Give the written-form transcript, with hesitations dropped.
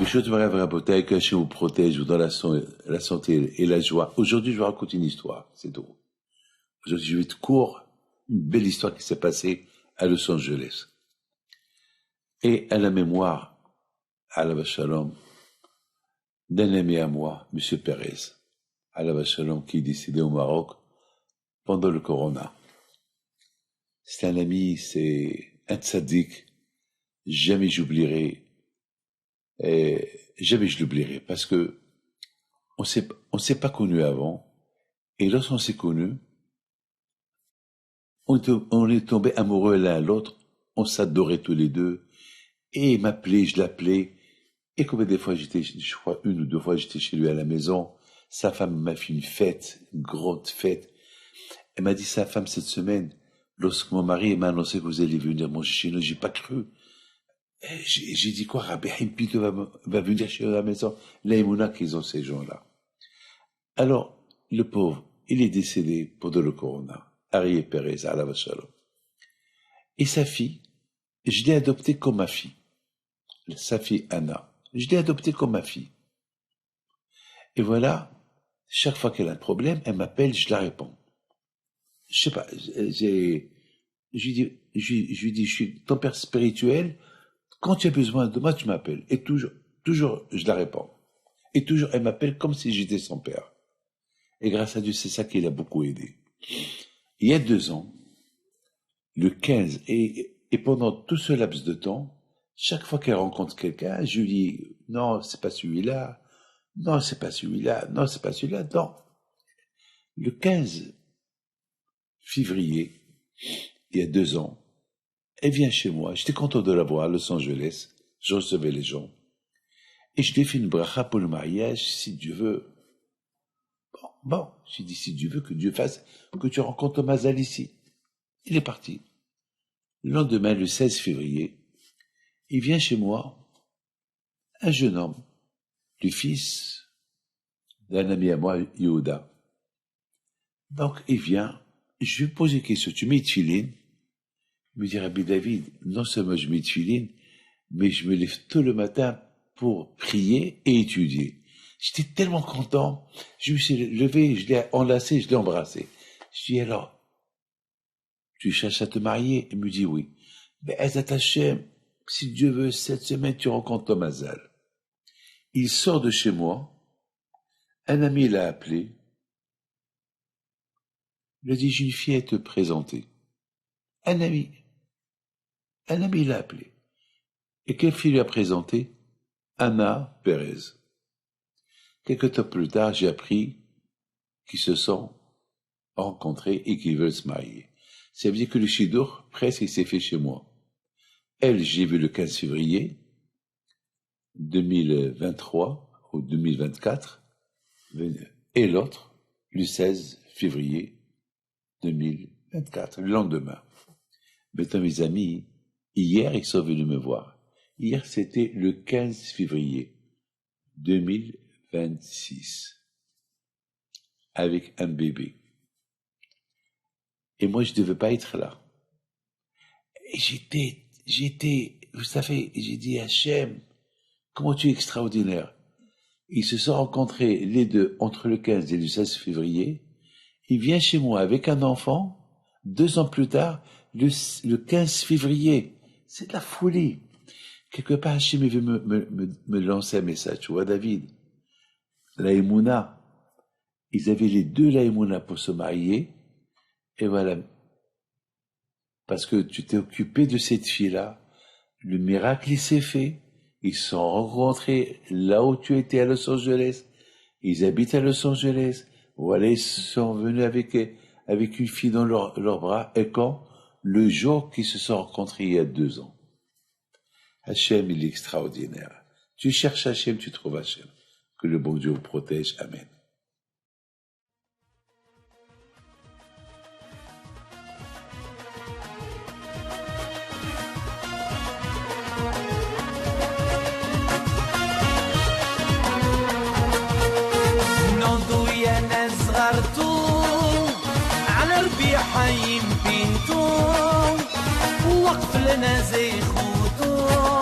Bishot Marav Rabotai, que Hachem vous protège, vous donne la santé et la joie. Aujourd'hui, je vous raconte une histoire, c'est drôle. Aujourd'hui, je vais te court une belle histoire qui s'est passée à Los Angeles. Et à la mémoire, Alav Shalom, d'un ami à moi, M. Pérez, Alav Shalom, qui est décédé au Maroc pendant le Corona. C'est un ami, c'est un tzaddik, jamais j'oublierai. Et jamais je l'oublierai, parce que on s'est pas connus avant, et lorsqu'on s'est connus, on est tombés amoureux l'un à l'autre, on s'adorait tous les deux, et il m'appelait, je l'appelais, et combien des fois je crois 1 ou 2 fois j'étais chez lui à la maison, sa femme m'a fait une fête, une grande fête, elle m'a dit sa femme cette semaine, lorsque mon mari m'a annoncé que vous alliez venir manger chez nous, j'ai pas cru. J'ai dit quoi, Rabbi Himpito va venir chez la maison, l'aïmouna qu'ils ont ces gens-là. Alors, le pauvre, il est décédé pendant le Corona, Arié Pérez, Alav Shalom. Et sa fille, je l'ai adoptée comme ma fille. Sa fille Anna, je l'ai adoptée comme ma fille. Et voilà, chaque fois qu'elle a un problème, elle m'appelle, je la réponds. Je sais pas, je lui dis, je suis ton père spirituel. Quand tu as besoin de moi, tu m'appelles. Et toujours, je la réponds. Et toujours, elle m'appelle comme si j'étais son père. Et grâce à Dieu, c'est ça qui l'a beaucoup aidé. Il y a 2 ans, le 15, et pendant tout ce laps de temps, chaque fois qu'elle rencontre quelqu'un, je lui dis, non, c'est pas celui-là, non, c'est pas celui-là, non, c'est pas celui-là, non. Le 15 février, il y a 2 ans, elle vient chez moi, j'étais content de la voir à Los Angeles, je recevais les gens, et je lui ai fait une bracha pour le mariage, si Dieu veut. Bon, j'ai dit, si Dieu veut que Dieu fasse, que tu rencontres Mazal ici. Il est parti. Le lendemain, le 16 février, il vient chez moi, un jeune homme, le fils d'un ami à moi, Yehuda. Donc, il vient, je lui pose une question, tu mets tefilin? Il me dit, Rabbi David, non seulement je mets tefilin, mais je me lève tôt le matin pour prier et étudier. J'étais tellement content, je me suis levé, je l'ai enlacé, je l'ai embrassé. Je dis, alors, tu cherches à te marier? Il me dit, oui. Mais Ezat Hashem, si Dieu veut, cette semaine, tu rencontres Tom Hazal. Il sort de chez moi, un ami l'a appelé, il a dit, j'ai une fille à te présenter. Un ami l'a appelé. Et quelle fille lui a présenté? Anna Pérez. Quelque temps plus tard, j'ai appris qu'ils se sont rencontrés et qu'ils veulent se marier. Ça veut dire que le Shidour, presque, il s'est fait chez moi. Elle, j'ai vu le 15 février 2023 ou 2024, et l'autre, le 16 février 2024, le lendemain. Maintenant, mes amis, hier, ils sont venus me voir. Hier, c'était le 15 février 2026, avec un bébé. Et moi, je ne devais pas être là. Et j'étais, vous savez, j'ai dit, Hachem, comment tu es extraordinaire. Ils se sont rencontrés, les deux, entre le 15 et le 16 février. Il vient chez moi avec un enfant, 2 ans plus tard, le 15 février. C'est de la folie. Quelque part, Hachem veut me lancer un message. Tu vois, David, la Emouna, ils avaient les 2 la Emouna pour se marier. Et voilà. Parce que tu t'es occupé de cette fille-là. Le miracle, il s'est fait. Ils se sont rencontrés là où tu étais à Los Angeles. Ils habitent à Los Angeles. Voilà, ils sont venus avec une fille dans leurs bras. Et quand? Le jour qu'ils se sont rencontrés il y a 2 ans. Hachem, il est extraordinaire. Tu cherches Hachem, tu trouves Hachem. Que le bon Dieu vous protège. Amen. على ربيع حيم بنتو وقف لنا زي خوتو